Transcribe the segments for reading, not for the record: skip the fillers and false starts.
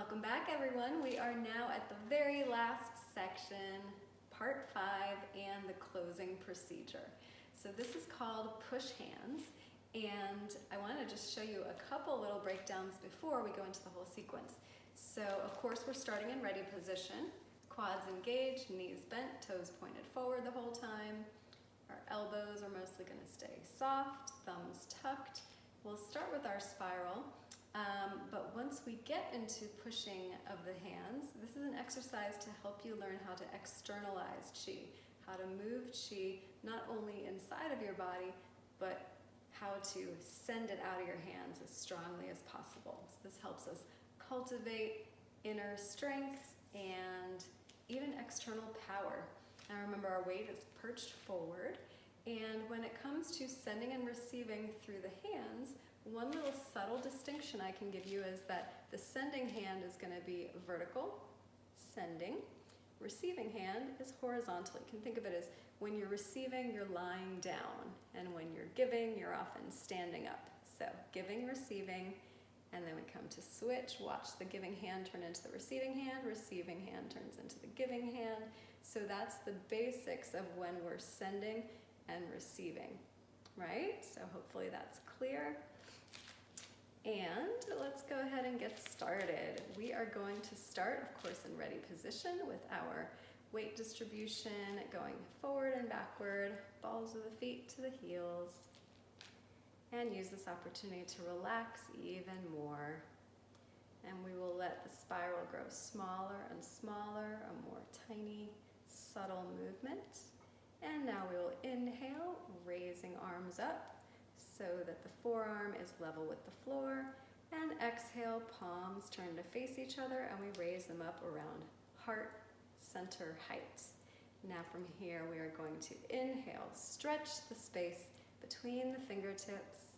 Welcome back, everyone. We are now at the very last section, part 5, and the closing procedure. So this is called push hands, and I want to just show you a couple little breakdowns before we go into the whole sequence. So of course we're starting in ready position, quads engaged, knees bent, toes pointed forward the whole time. Our elbows are mostly going to stay soft, thumbs tucked. We'll start with our spiral. But once we get into pushing of the hands, this is an exercise to help you learn how to externalize Qi, how to move Qi not only inside of your body, but how to send it out of your hands as strongly as possible. So this helps us cultivate inner strength and even external power. Now remember, our weight is perched forward, and when it comes to sending and receiving through the hands, one little subtle distinction I can give you is that the sending hand is going to be vertical, sending. Receiving hand is horizontal. You can think of it as when you're receiving, you're lying down, and when you're giving, you're often standing up. So giving, receiving, and then we come to switch. Watch the giving hand turn into the receiving hand turns into the giving hand. So that's the basics of when we're sending and receiving, right? So hopefully that's clear. And let's go ahead and get started. We are going to start, of course, in ready position with our weight distribution going forward and backward, balls of the feet to the heels. And use this opportunity to relax even more. And we will let the spiral grow smaller and smaller, a more tiny, subtle movement. And now we will inhale, raising arms up so that the forearm is level with the floor. And exhale, palms turn to face each other, and we raise them up around heart center height. Now from here, we are going to inhale, stretch the space between the fingertips,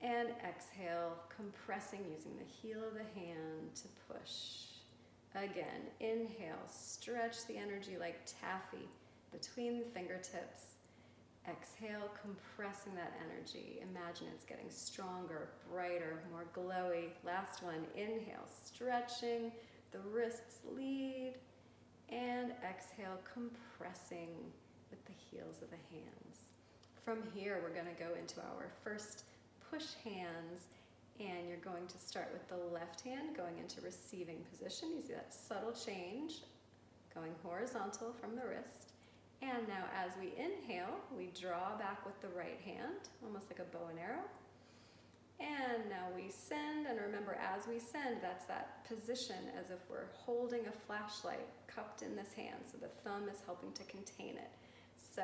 and exhale, compressing using the heel of the hand to push. Again, inhale, stretch the energy like taffy between the fingertips. Exhale, compressing that energy. Imagine it's getting stronger, brighter, more glowy. Last one, inhale, stretching, the wrists lead, and exhale, compressing with the heels of the hands. From here, we're going to go into our first push hands, and you're going to start with the left hand going into receiving position. You see that subtle change going horizontal from the wrist. And now as we inhale, we draw back with the right hand, almost like a bow and arrow. And now we send, and remember, as we send, that's that position as if we're holding a flashlight cupped in this hand, so the thumb is helping to contain it. So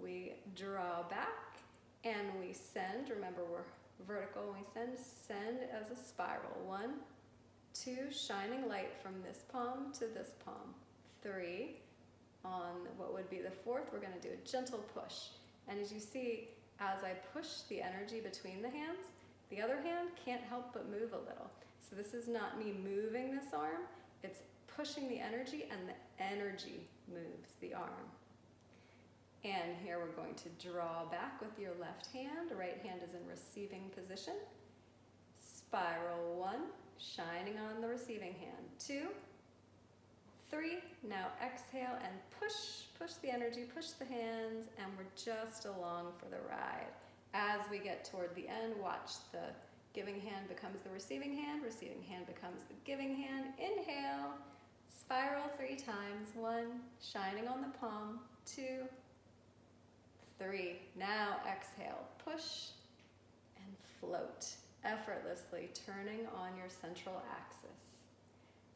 we draw back and we send. Remember, we're vertical when we send as a spiral. 1, 2, shining light from this palm to this palm. 3, on what would be the 4th, we're going to do a gentle push. And as you see, as I push the energy between the hands, the other hand can't help but move a little. So this is not me moving this arm, it's pushing the energy, and the energy moves the arm. And here we're going to draw back with your left hand. Right hand is in receiving position. Spiral 1, shining on the receiving hand. 2, 3, now exhale and push the energy, push the hands, and we're just along for the ride. As we get toward the end, watch the giving hand becomes the receiving hand becomes the giving hand. Inhale, spiral 3 times. 1, shining on the palm. 2, 3, now exhale, push and float, effortlessly turning on your central axis.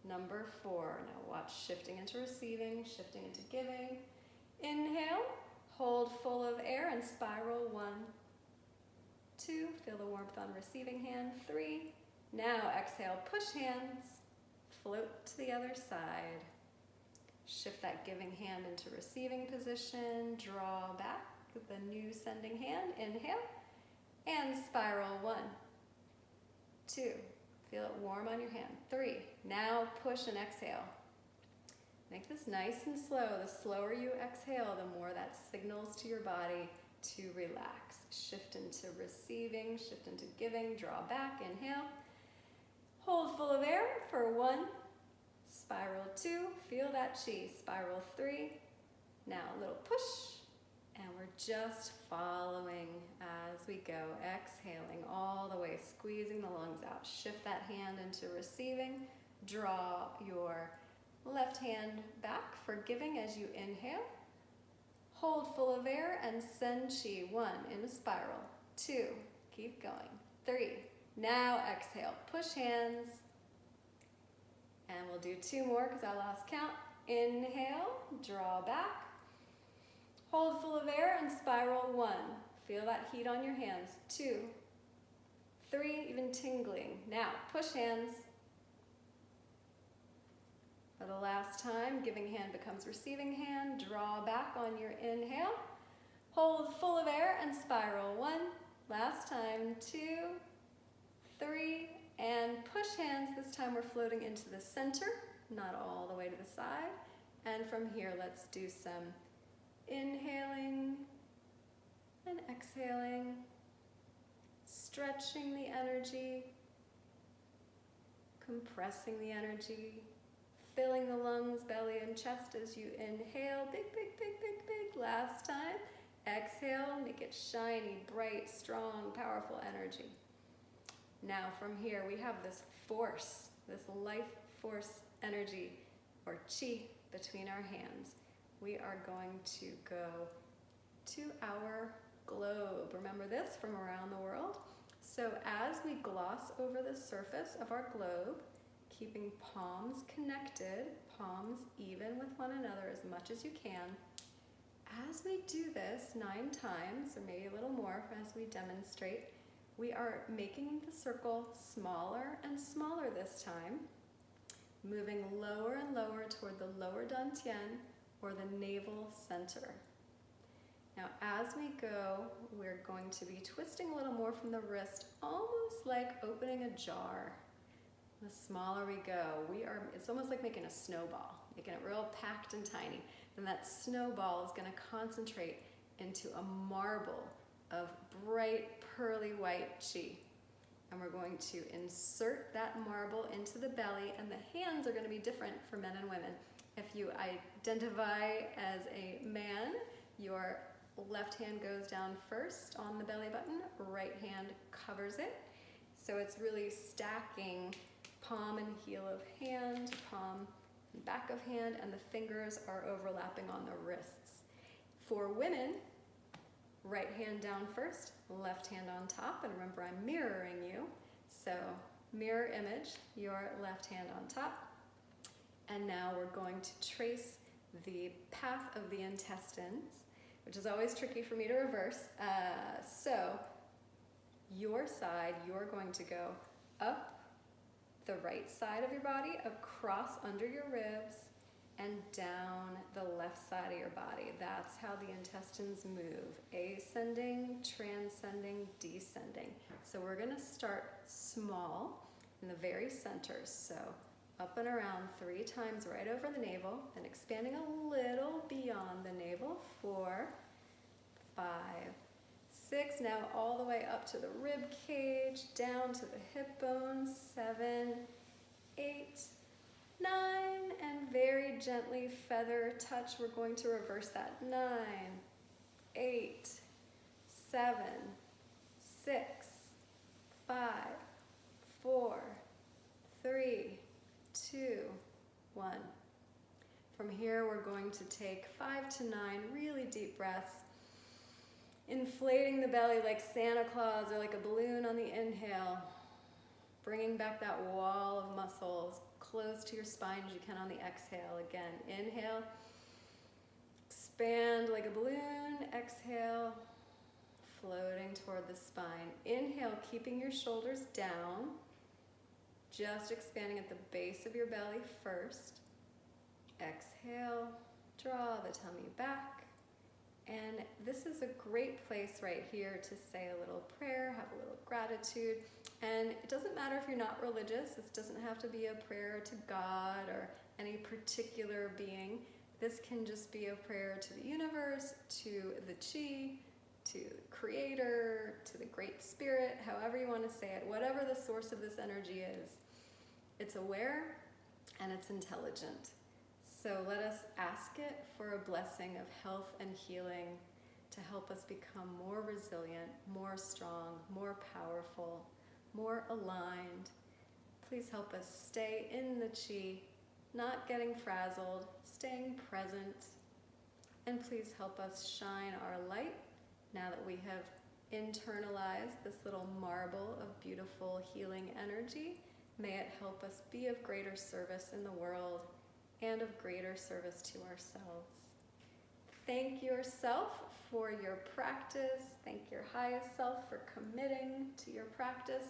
Number 4, now watch shifting into receiving, shifting into giving. Inhale, hold full of air and spiral. 1, 2, feel the warmth on receiving hand. 3, now exhale, push hands, float to the other side. Shift that giving hand into receiving position, draw back with the new sending hand. Inhale, and spiral. 1, 2, feel it warm on your hand. 3, now push and exhale. Make this nice and slow. The slower you exhale, the more that signals to your body to relax. Shift into receiving, shift into giving, draw back, inhale. Hold full of air, for 1, spiral 2, feel that chi, spiral 3, now a little push, and we're just following as we go, exhaling all the way, squeezing the lungs out. Shift that hand into receiving, draw your left hand back for giving as you inhale. Hold full of air and send chi. 1, in a spiral. 2, keep going. 3, now exhale. Push hands. And we'll do 2 more because I lost count. Inhale, draw back. Hold full of air and spiral. 1. Feel that heat on your hands. 2, 3, even tingling. Now, push hands. For the last time, giving hand becomes receiving hand. Draw back on your inhale. Hold full of air and spiral. 1. Last time. 2, 3, and push hands. This time we're floating into the center, not all the way to the side. And from here, let's do some inhaling and exhaling, stretching the energy, compressing the energy, filling the lungs, belly, and chest as you inhale. Big, big, big, big, big. Last time. Exhale, make it shiny, bright, strong, powerful energy. Now from here, we have this force, this life force energy, or chi, between our hands. We are going to go to our globe. Remember this from around the world? So as we gloss over the surface of our globe, keeping palms connected, palms even with one another as much as you can. As we do this 9 times, or maybe a little more as we demonstrate, we are making the circle smaller and smaller this time, moving lower and lower toward the lower dantian, or the navel center. Now as we go, we're going to be twisting a little more from the wrist, almost like opening a jar. The smaller we go, it's almost like making a snowball, making it real packed and tiny. Then that snowball is going to concentrate into a marble of bright, pearly white chi. And we're going to insert that marble into the belly, and the hands are going to be different for men and women. If you identify as a man, your left hand goes down first on the belly button, right hand covers it. So it's really stacking palm and heel of hand, palm and back of hand, and the fingers are overlapping on the wrists. For women, right hand down first, left hand on top, and remember I'm mirroring you, so mirror image, your left hand on top. And now we're going to trace the path of the intestines, which is always tricky for me to reverse. So your side, you're going to go up the right side of your body, across under your ribs, and down the left side of your body. That's how the intestines move, ascending, transcending, descending. So we're going to start small in the very center. So up and around 3 times right over the navel, and expanding a little beyond the navel. 4, 5, 6, now all the way up to the rib cage, down to the hip bones. 7, 8, 9, and very gently feather touch. We're going to reverse that. 9, 8, 7, 6, 5, 4, 3, 2, 1. From here, we're going to take 5 to 9 really deep breaths, inflating the belly like Santa Claus or like a balloon on the inhale, bringing back that wall of muscles close to your spine as you can on the exhale. Again, inhale, expand like a balloon, exhale, floating toward the spine. Inhale, keeping your shoulders down, just expanding at the base of your belly first. Exhale, draw the tummy back. And this is a great place right here to say a little prayer, have a little gratitude. And it doesn't matter if you're not religious. This doesn't have to be a prayer to God or any particular being. This can just be a prayer to the universe, to the chi, to the creator, to the great spirit, however you want to say it, whatever the source of this energy is. it's aware, and it's intelligent. So let us ask it for a blessing of health and healing to help us become more resilient, more strong, more powerful, more aligned. Please help us stay in the Qi, not getting frazzled, staying present. And please help us shine our light now that we have internalized this little marble of beautiful healing energy. May it help us be of greater service in the world and of greater service to ourselves. Thank yourself for your practice. Thank your highest self for committing to your practice.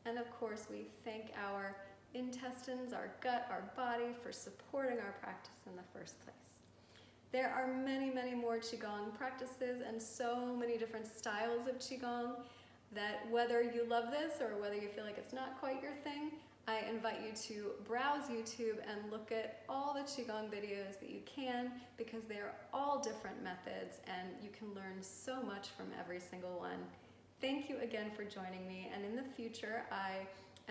And of course, we thank our intestines, our gut, our body for supporting our practice in the first place. There are many, many more Qigong practices and so many different styles of Qigong that whether you love this or whether you feel like it's not quite your thing, I invite you to browse YouTube and look at all the Qigong videos that you can, because they are all different methods and you can learn so much from every single one. Thank you again for joining me, and in the future I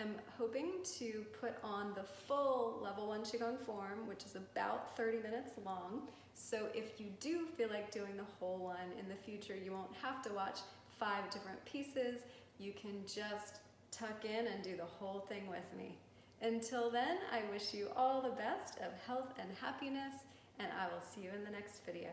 am hoping to put on the full level 1 Qigong form, which is about 30 minutes long. So if you do feel like doing the whole one in the future, you won't have to watch 5 different pieces. You can just tuck in and do the whole thing with me. Until then, I wish you all the best of health and happiness, and I will see you in the next video.